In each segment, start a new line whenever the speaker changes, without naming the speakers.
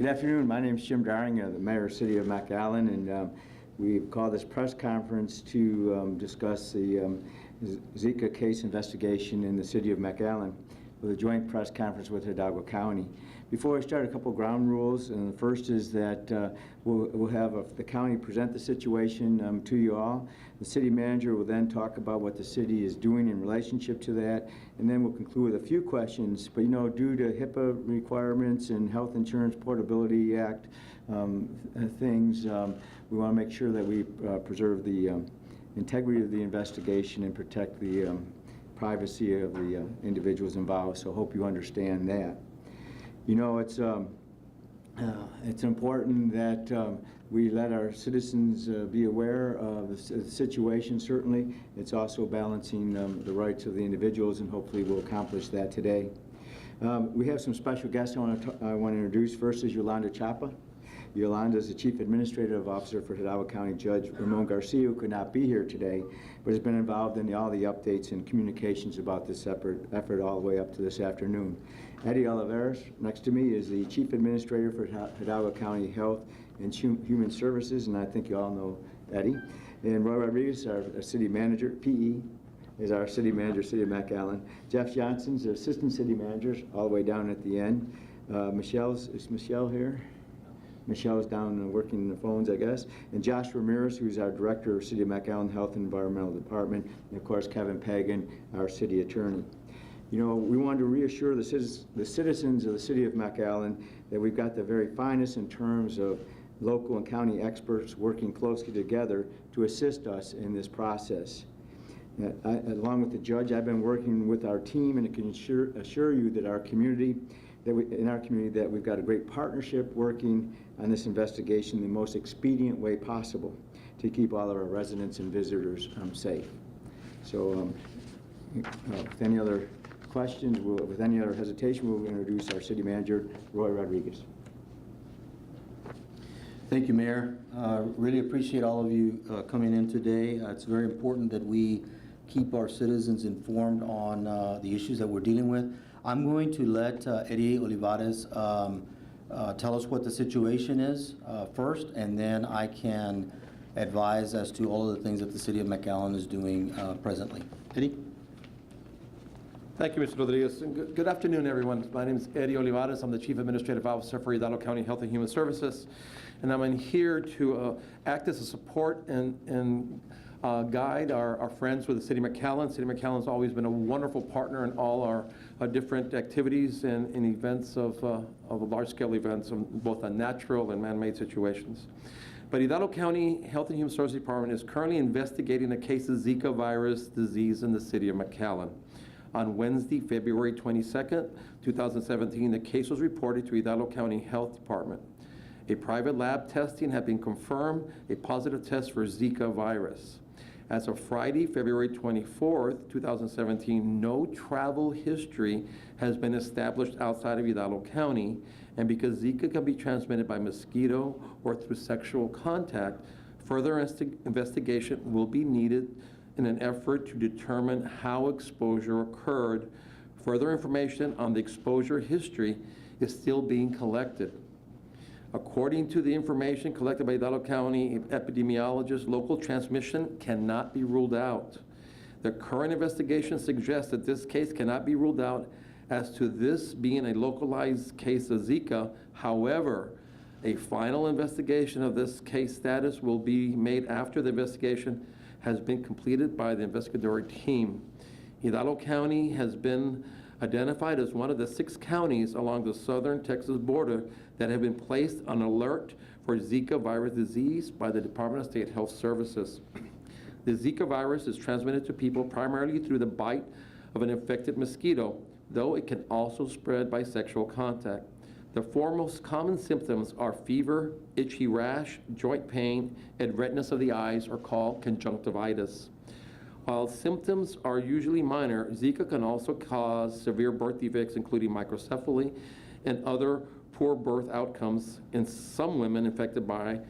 Good afternoon. My name is Jim Daring, the Mayor of the City of McAllen, and we've called this press conference to discuss the Zika case investigation in the City of McAllen with a joint press conference with Hidalgo County. Before I start, a couple ground rules, and the first is that we'll have the county present the situation to you all. The city manager will then talk about what the city is doing in relationship to that, and then we'll conclude with a few questions. But due to HIPAA requirements and Health Insurance Portability Act things, we want to make sure that we preserve the integrity of the investigation and protect the privacy of the individuals involved, so hope you understand that. It's important that we let our citizens be aware of the situation, certainly. It's also balancing the rights of the individuals, and hopefully we'll accomplish that today. We have some special guests I want to introduce. First is Yolanda Chapa. Yolanda is the Chief Administrative Officer for Hidalgo County Judge Ramon Garcia, who could not be here today, but has been involved in all the updates and communications about this effort all the way up to this afternoon. Eddie Olivares, next to me, is the Chief Administrator for Hidalgo County Health and Human Services, and I think you all know Eddie. And Roel Rodriguez, our City Manager, PE, is our City Manager, City of McAllen. Jeff Johnson's the Assistant City Manager, all the way down at the end. Is Michelle here? Michelle's down working the phones, I guess. And Josh Ramirez, who's our Director of City of McAllen Health and Environmental Department. And of course, Kevin Pagan, our City Attorney. We wanted to reassure the citizens of the City of McAllen that we've got the very finest in terms of local and county experts working closely together to assist us in this process. Along with the judge, I've been working with our team, and I can assure you that in our community that we've got a great partnership working on this investigation in the most expedient way possible to keep all of our residents and visitors safe. So with any other questions, with any other hesitation, we'll introduce our City Manager, Roel Rodriguez.
Thank you, Mayor. Really appreciate all of you coming in today. It's very important that we keep our citizens informed on the issues that we're dealing with. I'm going to let Eddie Olivares tell us what the situation is first, and then I can advise as to all of the things that the City of McAllen is doing presently. Eddie?
Thank you, Mr. Rodriguez. Good afternoon, everyone. My name is Eddie Olivares. I'm the Chief Administrative Officer for Hidalgo County Health and Human Services, and I'm in here to act as a support and guide our friends with the City of McAllen. City of McAllen has always been a wonderful partner in all our different activities and events of large-scale events, both on natural and man-made situations. But Hidalgo County Health and Human Services Department is currently investigating a case of Zika virus disease in the City of McAllen. On Wednesday, February 22nd, 2017, the case was reported to Hidalgo County Health Department. A private lab testing had been confirmed a positive test for Zika virus. As of Friday, February 24th, 2017, no travel history has been established outside of Hidalgo County, and because Zika can be transmitted by mosquito or through sexual contact, further investigation will be needed in an effort to determine how exposure occurred. Further information on the exposure history is still being collected. According to the information collected by Hidalgo County epidemiologists, local transmission cannot be ruled out. The current investigation suggests that this case cannot be ruled out as to this being a localized case of Zika. However, a final investigation of this case status will be made after the investigation has been completed by the investigatory team. Hidalgo County has been identified as one of the 6 counties along the southern Texas border that have been placed on alert for Zika virus disease by the Department of State Health Services. The Zika virus is transmitted to people primarily through the bite of an infected mosquito, though it can also spread by sexual contact. The 4 most common symptoms are fever, itchy rash, joint pain, and redness of the eyes, or called conjunctivitis. While symptoms are usually minor, Zika can also cause severe birth defects, including microcephaly and other poor birth outcomes in some women infected by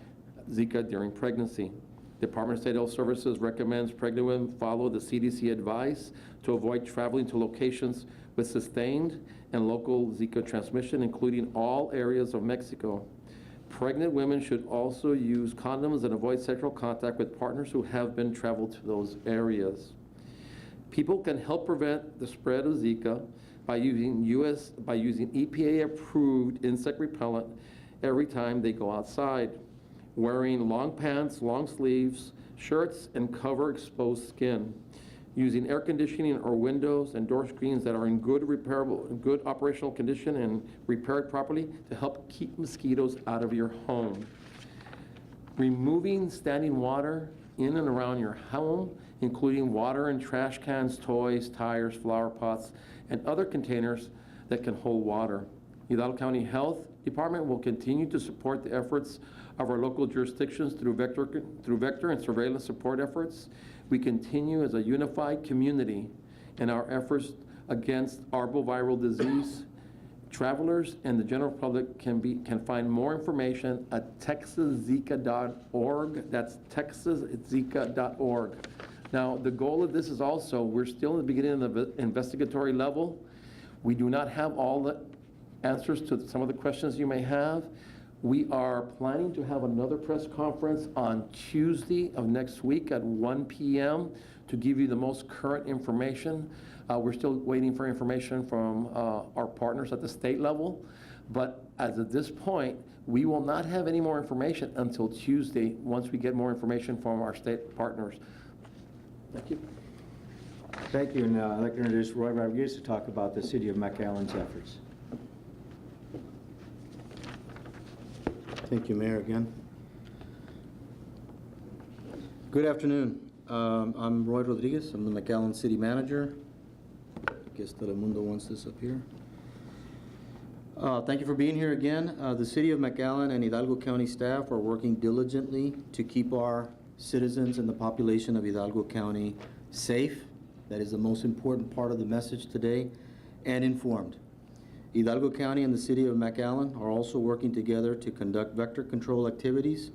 Zika during pregnancy. The Department of State Health Services recommends pregnant women follow the CDC advice to avoid traveling to locations with sustained and local Zika transmission, including all areas of Mexico. Pregnant women should also use condoms and avoid sexual contact with partners who have been traveled to those areas. People can help prevent the spread of Zika by using EPA-approved insect repellent every time they go outside, wearing long pants, long sleeves, shirts, and cover exposed skin, using air conditioning or windows and door screens that are in good operational condition and repaired properly to help keep mosquitoes out of your home. Removing standing water in and around your home, including water and trash cans, toys, tires, flower pots, and other containers that can hold water. Hidalgo County Health Department will continue to support the efforts of our local jurisdictions through vector and surveillance support efforts. We continue as a unified community in our efforts against arboviral disease. Travelers and the general public can find more information at texaszika.org. That's texaszika.org. Now, the goal of this is also, we're still in the beginning of the investigatory level. We do not have all the answers to some of the questions you may have. We are planning to have another press conference on Tuesday of next week at 1 p.m. to give you the most current information. We're still waiting for information from our partners at the state level, but as of this point, we will not have any more information until Tuesday once we get more information from our state partners. Thank you.
Thank you, and I'd like to introduce Roy Rodriguez to talk about the City of McAllen's efforts.
Thank you, Mayor, again. Good afternoon. I'm Roy Rodriguez. I'm the McAllen City Manager. I guess Telemundo wants this up here. Thank you for being here again. The City of McAllen and Hidalgo County staff are working diligently to keep our citizens and the population of Hidalgo County safe. That is the most important part of the message today, and informed. Hidalgo County and the City of McAllen are also working together to conduct vector control activities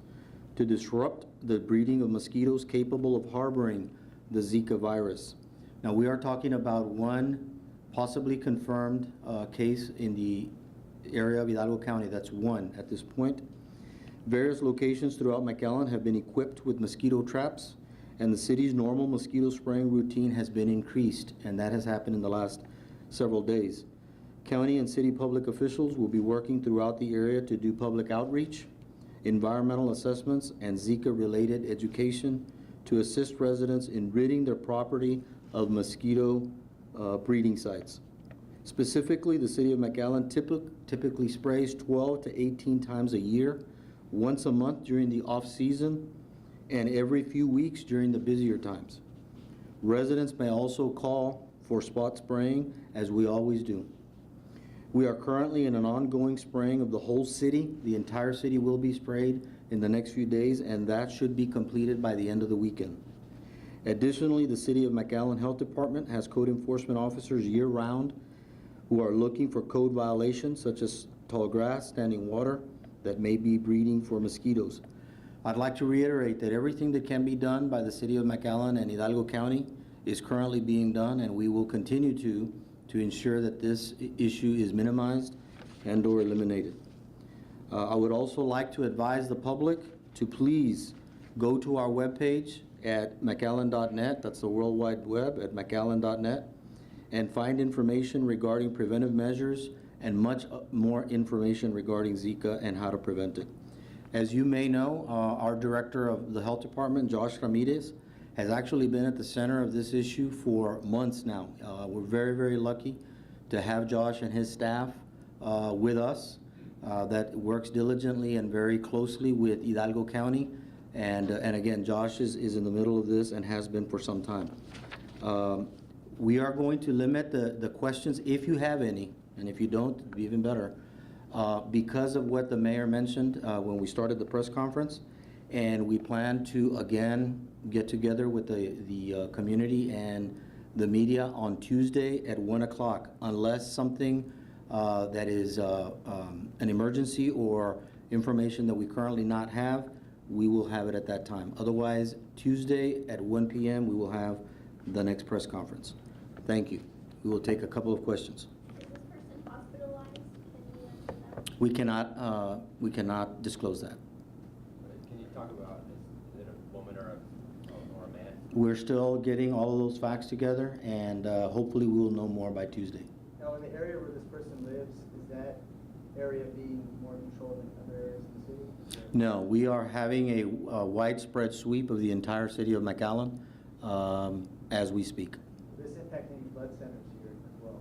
to disrupt the breeding of mosquitoes capable of harboring the Zika virus. Now, we are talking about one possibly confirmed case in the area of Hidalgo County. That's one at this point. Various locations throughout McAllen have been equipped with mosquito traps, and the city's normal mosquito spraying routine has been increased, and that has happened in the last several days. County and city public officials will be working throughout the area to do public outreach, environmental assessments, and Zika-related education to assist residents in ridding their property of mosquito breeding sites. Specifically, the City of McAllen typically sprays 12 to 18 times a year, once a month during the off-season, and every few weeks during the busier times. Residents may also call for spot spraying, as we always do. We are currently in an ongoing spraying of the whole city. The entire city will be sprayed in the next few days, and that should be completed by the end of the weekend. Additionally, the City of McAllen Health Department has code enforcement officers year-round who are looking for code violations such as tall grass, standing water, that may be breeding for mosquitoes. I'd like to reiterate that everything that can be done by the City of McAllen and Hidalgo County is currently being done, and we will continue to ensure that this issue is minimized and or eliminated. I would also like to advise the public to please go to our webpage at McAllen.net, that's the World Wide Web at McAllen.net, and find information regarding preventive measures and much more information regarding Zika and how to prevent it. As you may know, our Director of the Health Department, Josh Ramirez, has actually been at the center of this issue for months now. We're very, very lucky to have Josh and his staff with us that works diligently and very closely with Hidalgo County. And again, Josh is in the middle of this and has been for some time. We are going to limit the questions, if you have any, and if you don't, it'd be even better, because of what the mayor mentioned when we started the press conference. And we plan to, again, get together with the community and the media on Tuesday at 1 o'clock, unless something that is an emergency or information that we currently not have, we will have it at that time. Otherwise, Tuesday at 1 p.m., we will have the next press conference. Thank you. We will take a couple of questions.
Is this person
We cannot disclose that.
Can you talk about, is it a woman or a man?
We're still getting all of those facts together, and hopefully we will know more by Tuesday.
Now, in the area where this person lives, is that area being more controlled than other areas of the city?
No, we are having a widespread sweep of the entire city of McAllen as we speak.
Will this impact any blood centers here as well?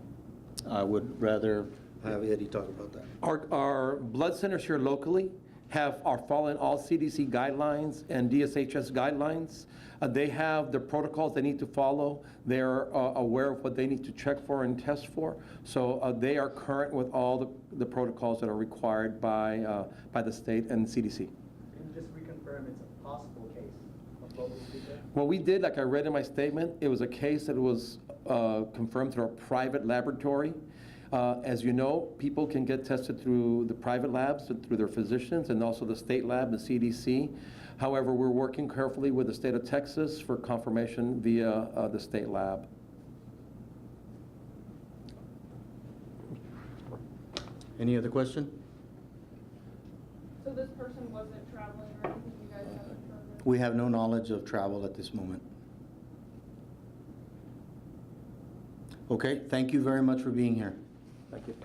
I would rather have Eddie talk about that.
Our blood centers here locally are following all CDC guidelines and DSHS guidelines. They have the protocols they need to follow. They're aware of what they need to check for and test for. So they are current with all the protocols that are required by the state and CDC.
Can you just reconfirm it's a possible case of local Zika?
What we did, like I read in my statement, it was a case that was confirmed through a private laboratory. As you know, people can get tested through the private labs, through their physicians, and also the state lab, the CDC. However, we're working carefully with the state of Texas for confirmation via the state lab.
Any other question?
So this person wasn't traveling or anything, you guys haven't heard of?
We have no knowledge of travel at this moment. Okay, thank you very much for being here.
Thank you.